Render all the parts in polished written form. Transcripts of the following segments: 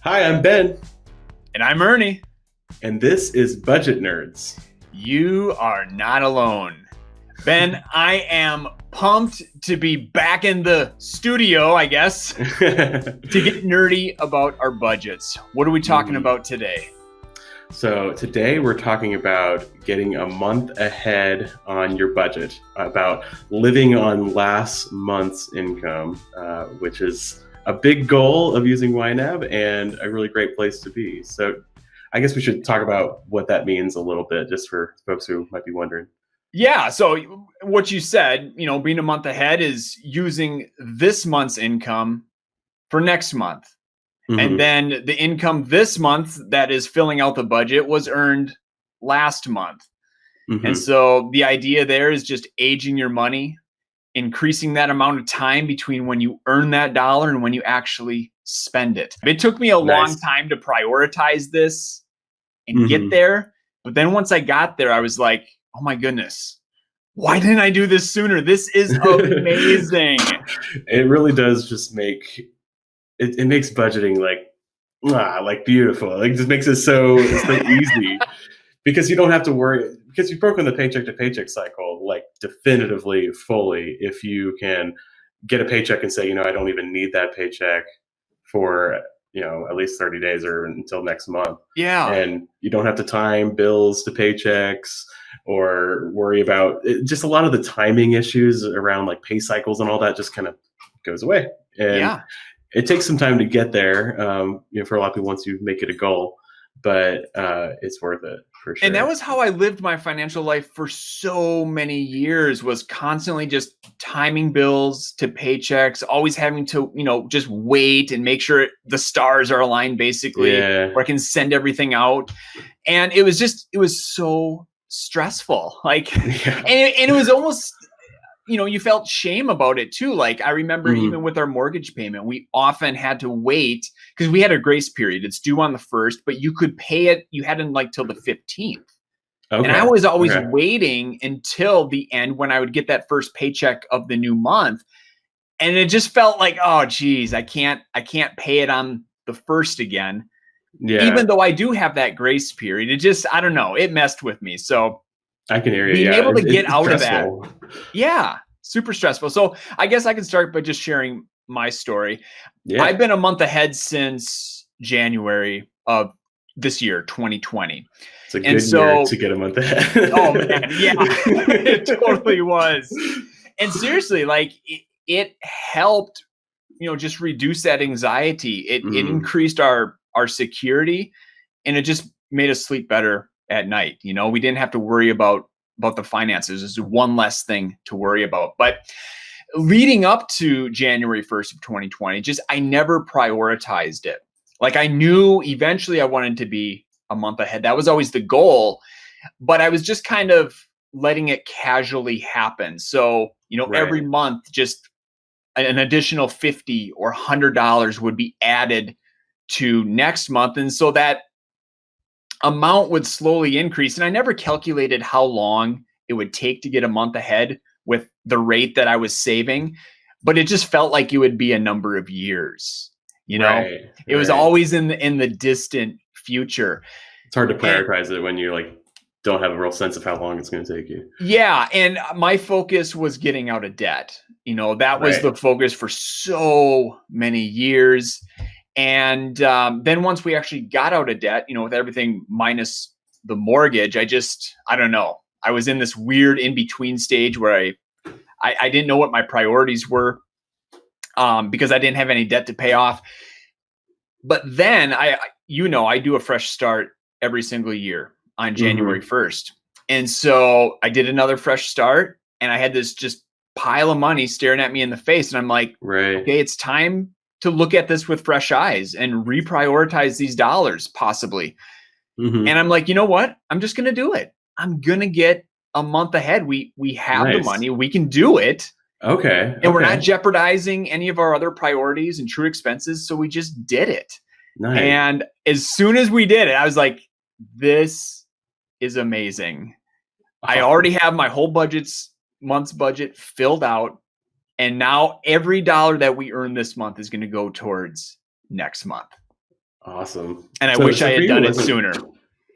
Hi, I'm Ben, And I'm Ernie. and this is Budget Nerds. You are not alone. Ben, I am pumped to be back in the studio, I guess, to get nerdy about our budgets. What are we talking about today? So today we're talking about getting a month ahead on your budget, about living on last month's income, which is a big goal of using YNAB and a really great place to be. So I guess we should talk about what that means a little bit, just for folks who might be wondering. Yeah, so what you said, being a month ahead is using this month's income for next month. And then the income this month that is filling out the budget was earned last month. And so the idea there is just aging your money, increasing that amount of time between when you earn that dollar and when you actually spend it. It took me a long time to prioritize this and get there. But then once I got there, I was like, oh my goodness, why didn't I do this sooner? This is amazing. It really does just make it makes budgeting like beautiful. Like just makes it so easy because you don't have to worry, because you've broken the paycheck to paycheck cycle like definitively fully. If you can get a paycheck and say, I don't even need that paycheck for at least 30 days or until next month. Yeah. And you don't have to time bills to paychecks or worry about it. Just a lot of the timing issues around like pay cycles and all that just kind of goes away. And it takes some time to get there, for a lot of people once you make it a goal, but it's worth it for sure. And that was how I lived my financial life for so many years, was constantly just timing bills to paychecks, always having to, just wait and make sure the stars are aligned basically, where I can send everything out. And it was so stressful. And it was almost, you felt shame about it too. Like I remember even with our mortgage payment, we often had to wait because we had a grace period. It's due on the 1st, but you could pay it. You had till the 15th. And I was always waiting until the end when I would get that first paycheck of the new month. And it just felt like, oh geez, I can't pay it on the 1st again. Yeah. Even though I do have that grace period, it just, I don't know, it messed with me. So I can hear you. Being able to get out of that. Yeah, super stressful. So I guess I can start by just sharing my story. Yeah. I've been a month ahead since January of this year, 2020. It's a good year to get a month ahead. Oh man, yeah, it totally was. And seriously, it helped, just reduce that anxiety. It increased our security, and it just made us sleep better at night. We didn't have to worry about the finances. There's one less thing to worry about. But leading up to January 1st of 2020, I never prioritized it. Like I knew eventually I wanted to be a month ahead. That was always the goal, but I was just kind of letting it casually happen. So, every month, just an additional $50 or $100 would be added to next month. And so that amount would slowly increase. And I never calculated how long it would take to get a month ahead with the rate that I was saving, but it just felt like it would be a number of years. It was always in the distant future. It's hard to prioritize it when you don't have a real sense of how long it's going to take you. Yeah. And my focus was getting out of debt. That was the focus for so many years. And then once we actually got out of debt, with everything minus the mortgage, I don't know. I was in this weird in-between stage where I didn't know what my priorities were because I didn't have any debt to pay off. But then I do a fresh start every single year on January 1st. And so I did another fresh start, and I had this just pile of money staring at me in the face. And I'm like, okay, it's time to look at this with fresh eyes and reprioritize these dollars possibly. And I'm like, you know what? I'm just going to do it. I'm going to get a month ahead. We have the money. We can do it. Okay. And we're not jeopardizing any of our other priorities and true expenses. So we just did it. Nice. And as soon as we did it, I was like, this is amazing. I already have my whole month's budget filled out. And now every dollar that we earn this month is going to go towards next month. Awesome. And I So, wish so I for had you, done it sooner.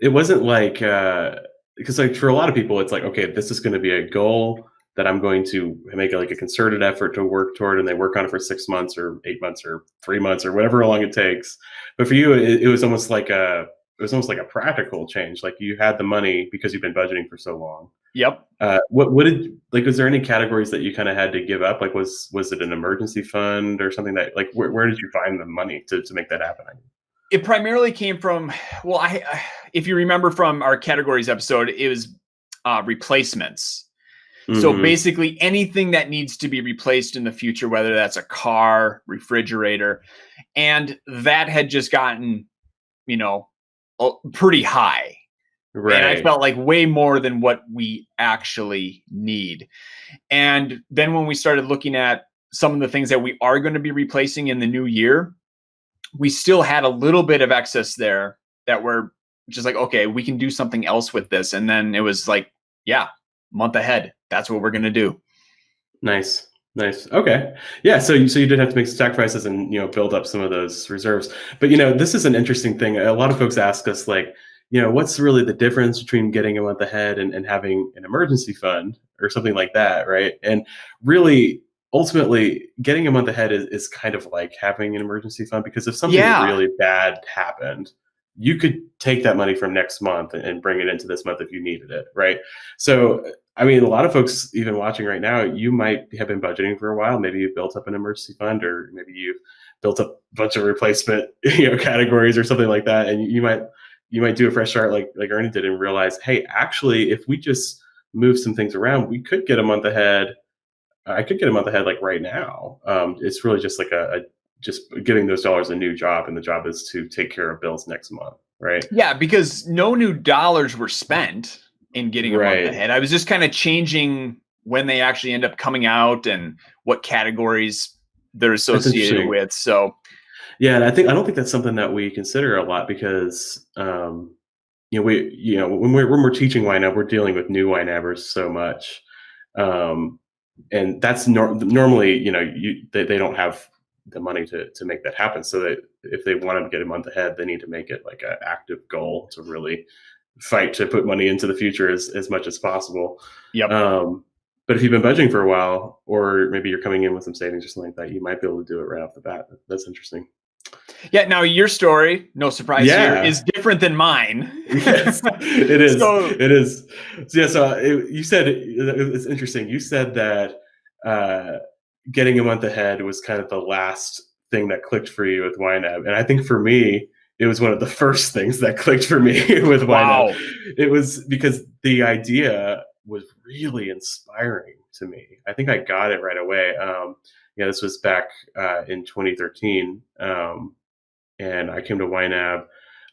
it wasn't like, because like for a lot of people, it's like, okay, this is going to be a goal that I'm going to make like a concerted effort to work toward, and they work on it for 6 months or 8 months or 3 months or whatever long it takes. But for you, it was almost like a practical change. Like you had the money because you've been budgeting for so long. Yep. What did like? Was there any categories that you kind of had to give up? Like, was it an emergency fund or something that like where did you find the money to make that happen? It primarily came from, well, if you remember from our categories episode, it was replacements. So Mm-hmm. basically anything that needs to be replaced in the future, whether that's a car, refrigerator, and that had just gotten, pretty high. Right. And I felt like way more than what we actually need. And then when we started looking at some of the things that we are going to be replacing in the new year, we still had a little bit of excess there that we're just like, okay, we can do something else with this. And then it was like, yeah, month ahead. That's what we're going to do. Nice. Okay. Yeah. So you did have to make some sacrifices and build up some of those reserves. But this is an interesting thing. A lot of folks ask us like, what's really the difference between getting a month ahead and having an emergency fund or something like that, right? And really, ultimately, getting a month ahead is kind of like having an emergency fund, because if something really bad happened, you could take that money from next month and bring it into this month if you needed it, right? So, I mean, a lot of folks even watching right now, you might have been budgeting for a while. Maybe you built up an emergency fund, or maybe you've built up a bunch of replacement categories or something like that, and you might do a fresh start like Ernie did and realize, hey, actually, if we just move some things around, we could get a month ahead. I could get a month ahead like right now. It's really just like just giving those dollars a new job, and the job is to take care of bills next month, right? Yeah, because no new dollars were spent in getting a month Right. ahead. I was just kind of changing when they actually end up coming out and what categories they're associated with. So yeah, and I don't think that's something that we consider a lot, because when we're teaching YNAB, we're dealing with new YNABers so much, and that's normally they don't have the money to make that happen. So that if they want to get a month ahead, they need to make it like an active goal to really fight to put money into the future as much as possible. Yep. But if you've been budgeting for a while, or maybe you're coming in with some savings or something like that, you might be able to do it right off the bat. That's interesting. Yeah. Now your story, no surprise here, is different than mine. Yes, it is. It is. So, yeah. So you said it's interesting. You said that getting a month ahead was kind of the last thing that clicked for you with YNAB, and I think for me, it was one of the first things that clicked for me with YNAB. It was because the idea was really inspiring to me. I think I got it right away. This was back in 2013. And I came to YNAB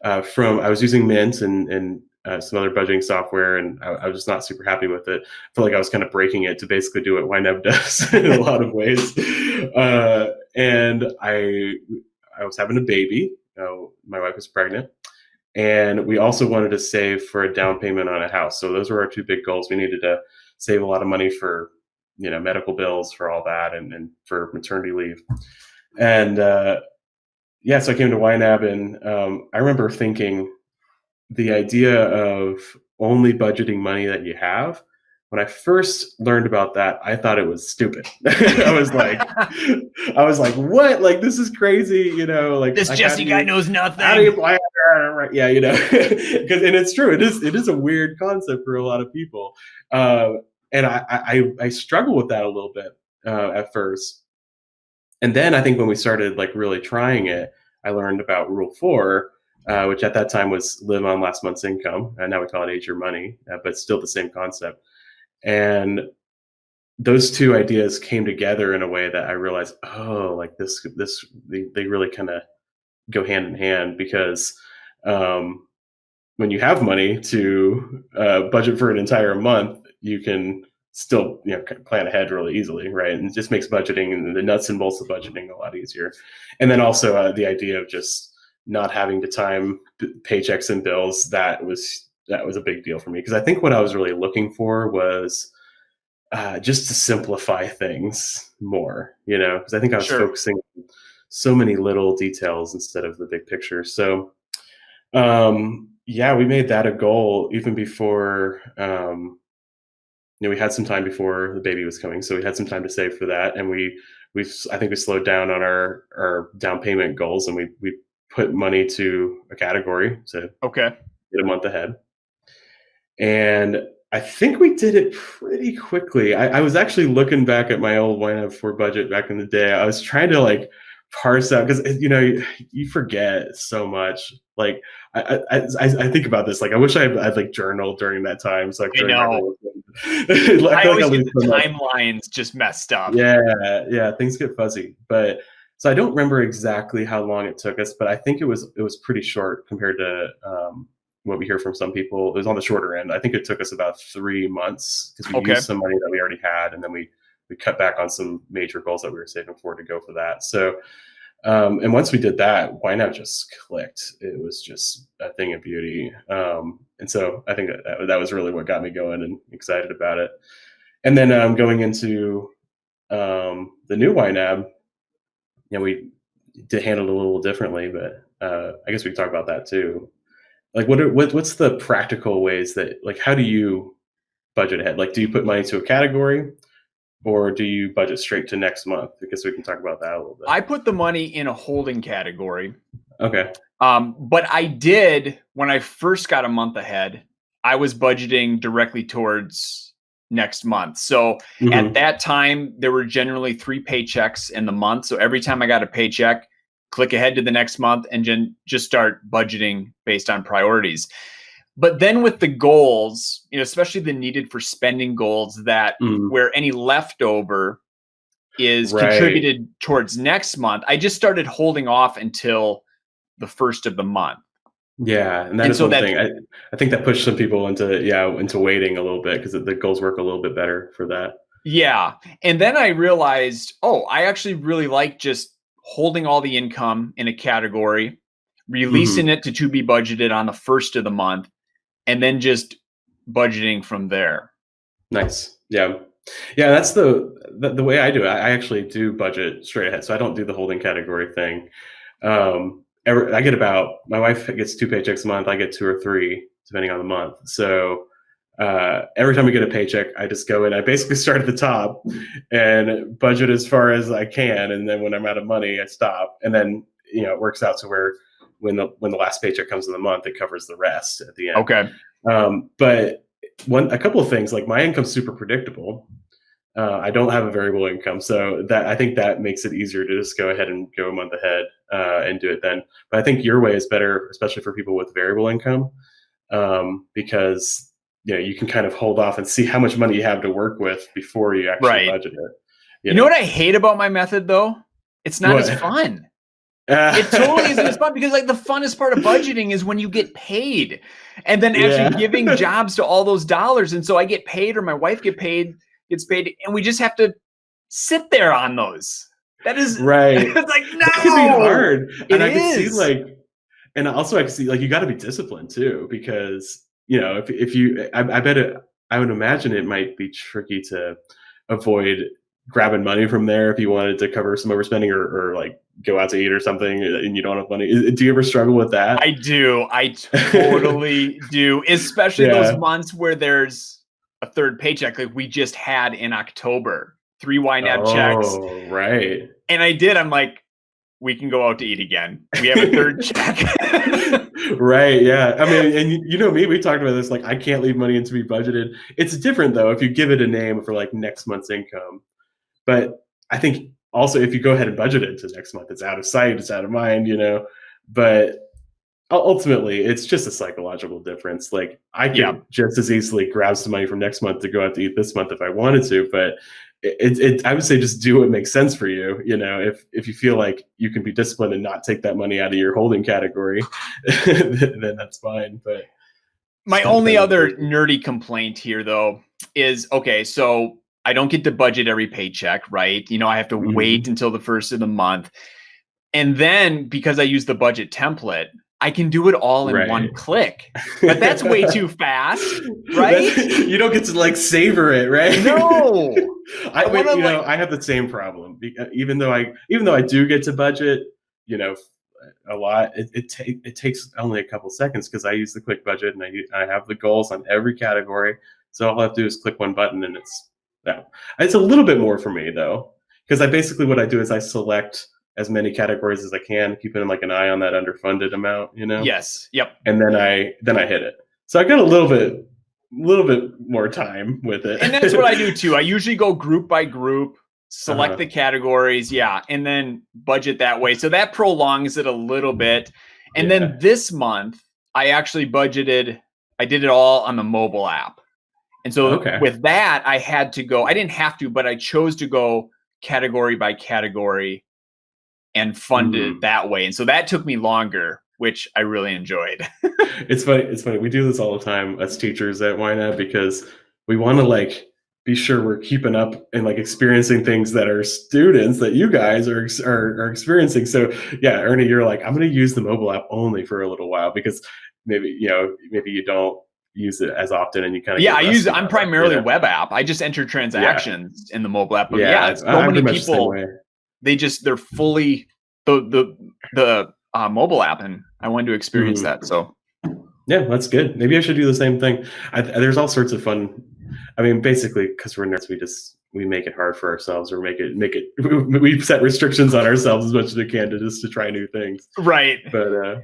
I was using Mint and some other budgeting software, and I was just not super happy with it. I felt like I was kind of breaking it to basically do what YNAB does in a lot of ways. And I was having a baby. My wife was pregnant, and we also wanted to save for a down payment on a house. So those were our two big goals. We needed to save a lot of money for medical bills, for all that, and for maternity leave. And so I came to YNAB, and I remember thinking the idea of only budgeting money that you have. When I first learned about that, I thought it was stupid. I was like, what? Like, this is crazy, like this Jesse guy knows nothing. How do you plan? Right? Yeah, and it's true. It is a weird concept for a lot of people, and I struggle with that a little bit at first. And then I think when we started like really trying it, I learned about Rule 4, which at that time was live on last month's income, and now we call it Age Your Money, but still the same concept. And those two ideas came together in a way that I realized, like they really kind of go hand in hand, because when you have money to budget for an entire month, you can still plan ahead really easily, right? And it just makes budgeting and the nuts and bolts of budgeting a lot easier. And then also the idea of just not having to time paychecks and bills, that was a big deal for me, because I think what I was really looking for was just to simplify things more, because I think I was focusing so many little details instead of the big picture. So yeah, we made that a goal even before, we had some time before the baby was coming, so we had some time to save for that, and I think we slowed down on our down payment goals, and we put money to a category to Okay. get a month ahead. And I think we did it pretty quickly. I was actually looking back at my old YNAB 4 budget back in the day. I was trying to like parse out, because you forget so much. Like I think about this. Like I wish I'd like journaled during that time, so I could remember. I always get the timelines just messed up. Yeah, things get fuzzy. But so I don't remember exactly how long it took us, but I think it was pretty short compared to what we hear from some people. It was on the shorter end. I think it took us about 3 months because we used some money that we already had, and then we cut back on some major goals that we were saving for to go for that. So, and once we did that, YNAB just clicked. It was just a thing of beauty. And so I think that was really what got me going and excited about it. And then going into the new YNAB, we did handle it a little differently, but I guess we can talk about that too. Like, what's the practical ways that, like, how do you budget ahead? Like, do you put money to a category, or do you budget straight to next month? Because we can talk about that a little bit. I put the money in a holding category. Okay. But I did, when I first got a month ahead, I was budgeting directly towards next month. So at that time, there were generally 3 paychecks in the month. So every time I got a paycheck, click ahead to the next month and just start budgeting based on priorities. But then with the goals, especially the needed for spending goals, that where any leftover is contributed towards next month, I just started holding off until the first of the month. Yeah, and that is one thing. I think that pushed some people into waiting a little bit, because the goals work a little bit better for that. Yeah, and then I realized, I actually really like just holding all the income in a category, releasing it to be budgeted on the first of the month, and then just budgeting from there. Nice. Yeah. That's the way I do it. I actually do budget straight ahead, so I don't do the holding category thing. I get my wife gets 2 paychecks a month. I get 2 or 3 depending on the month. So every time we get a paycheck, I just go in. I basically start at the top and budget as far as I can, and then when I'm out of money, I stop. And then it works out to where when the last paycheck comes in the month, it covers the rest at the end. Okay. But a couple of things, like my income's super predictable. I don't have a variable income, so I think that makes it easier to just go ahead and go a month ahead and do it then. But I think your way is better, especially for people with variable income, because you can kind of hold off and see how much money you have to work with before you actually budget it. You know what I hate about my method, though? It's not as fun. It totally isn't as fun, because like the funnest part of budgeting is when you get paid, and then actually giving jobs to all those dollars. And so I get paid, or my wife gets paid, and we just have to sit there on those. That is right. It's like, no, it can be hard. And I can is. see and also I can see you got to be disciplined too, because if you, I bet I would imagine it might be tricky to avoid grabbing money from there if you wanted to cover some overspending, or like go out to eat or something and you don't have money. Do you ever struggle with that? I do. I totally do. Especially those months where there's a third paycheck, like we just had in October, 3 YNAB checks. Oh, right. And I'm like, we can go out to eat again. We have a third check. Right. Yeah. I mean, and me, we talked about this, like I can't leave money in to be budgeted. It's different though if you give it a name for like next month's income. But I think also if you go ahead and budget it to next month, it's out of sight, it's out of mind, but ultimately it's just a psychological difference. Like I could just as easily grab some money from next month to go out to eat this month if I wanted to, but I would say just do what makes sense for you. If you feel like you can be disciplined and not take that money out of your holding category, then that's fine. But my only other nerdy complaint here though is, so I don't get to budget every paycheck, right? I have to wait until the first of the month. And then because I use the budget template, I can do it all in one click. But that's way too fast, right? You don't get to like savor it, right? No. I have the same problem. Even though I do get to budget, a lot, it takes only a couple seconds because I use the quick budget and I have the goals on every category. So all I have to do is click one button and it's a little bit more for me though, because what I do is I select as many categories as I can, keeping like an eye on that underfunded amount, Yes. Yep. And then I hit it. So I got a little bit more time with it. And that's what I do too. I usually go group by group, select the categories, and then budget that way. So that prolongs it a little bit. And then this month, I actually budgeted, I did it all on the mobile app. And so with that, I didn't have to, but I chose to go category by category and fund it that way. And so that took me longer, which I really enjoyed. It's funny. We do this all the time as teachers at YNAB because we want to like be sure we're keeping up and like experiencing things that our students, that you guys are experiencing. So yeah, Ernie, you're like, I'm going to use the mobile app only for a little while because maybe you don't use it as often and you kind of I'm primarily web app. I just enter transactions in the mobile app. But so many people, they're fully the mobile app, and I wanted to experience that. So yeah, that's good. Maybe I should do the same thing. There's all sorts of fun. I mean, basically, because we're nerds, we make it hard for ourselves, or we set restrictions on ourselves as much as we can to try new things. Right. But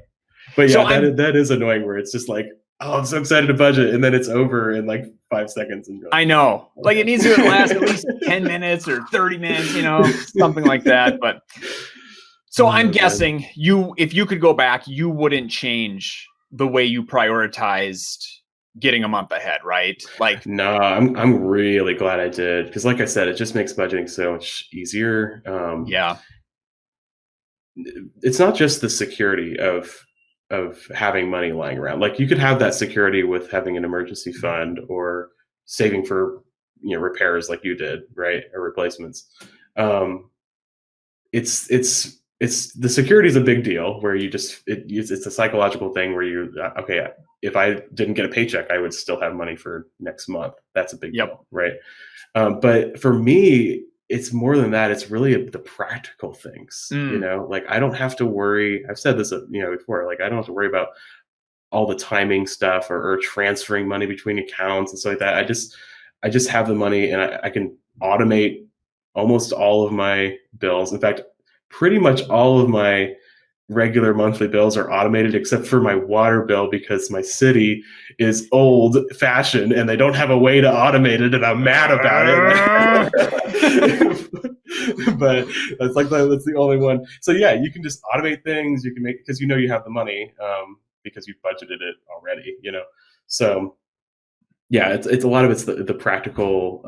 yeah, that is annoying. Where it's just like, oh, I'm so excited to budget, and then it's over in like 5 seconds. I know, like it needs to last at least 10 minutes or 30 minutes, something like that. But so I'm guessing if you could go back, you wouldn't change the way you prioritized getting a month ahead, right? Like, no, I'm really glad I did, because like I said, it just makes budgeting so much easier. It's not just the security of having money lying around. Like you could have that security with having an emergency fund or saving for repairs like you did, right, or replacements. It's the security is a big deal where it's a psychological thing where if I didn't get a paycheck, I would still have money for next month. That's a big deal, right? But for me, it's more than that. It's really the practical things, like I don't have to worry. I've said this, before, like I don't have to worry about all the timing stuff or transferring money between accounts and stuff like that. I just have the money and I can automate almost all of my bills. In fact, pretty much all of my regular monthly bills are automated except for my water bill, because my city is old fashioned and they don't have a way to automate it, and I'm mad about it. But that's the only one. So yeah, you can just automate things. You can make, because you have the money, because you've budgeted it already, So yeah, it's a lot of it's the practical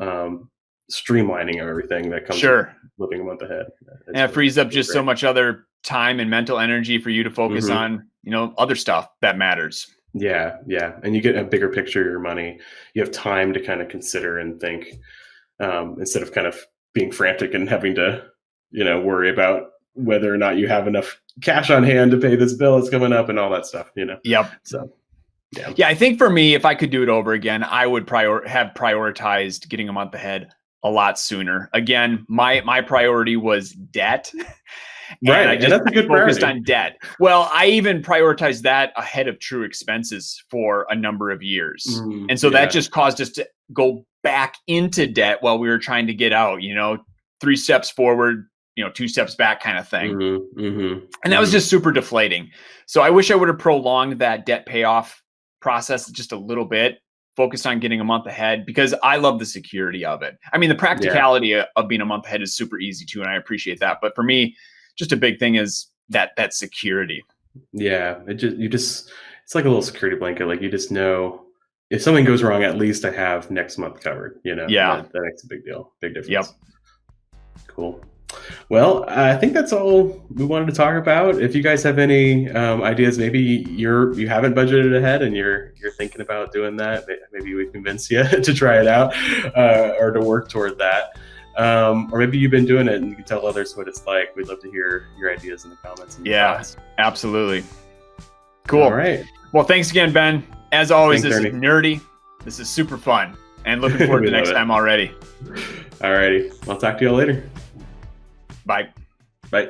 streamlining of everything that comes with living a month ahead. And it frees up just so much other time and mental energy for you to focus on, other stuff that matters. Yeah. And you get a bigger picture of your money. You have time to kind of consider and think, instead of kind of being frantic and having to, worry about whether or not you have enough cash on hand to pay this bill that's coming up and all that stuff, Yep. So yeah, I think for me, if I could do it over again, I would have prioritized getting a month ahead a lot sooner. Again, my priority was debt. Right. I just focused on debt. Well, I even prioritized that ahead of true expenses for a number of years. And so that just caused us to go back into debt while we were trying to get out, 3 steps forward, 2 steps back kind of thing. And that was just super deflating. So I wish I would have prolonged that debt payoff process just a little bit, focused on getting a month ahead, because I love the security of it. I mean, the practicality of being a month ahead is super easy too, and I appreciate that. But for me, just a big thing is that security. Yeah, it's like a little security blanket. Like you just know if something goes wrong, at least I have next month covered. Yeah, that makes a big deal, big difference. Yep. Cool. Well, I think that's all we wanted to talk about. If you guys have any ideas, maybe you haven't budgeted ahead and you're thinking about doing that, maybe we convince you to try it out, or to work toward that. Or maybe you've been doing it and you can tell others what it's like. We'd love to hear your ideas in the comments. And thoughts. Absolutely. Cool. All right. Well, thanks again, Ben. As always, Thanks, this Ernie. is nerdy. This is super fun, and looking forward We to next love it. time already. All righty. I'll talk to y'all later. Bye. Bye.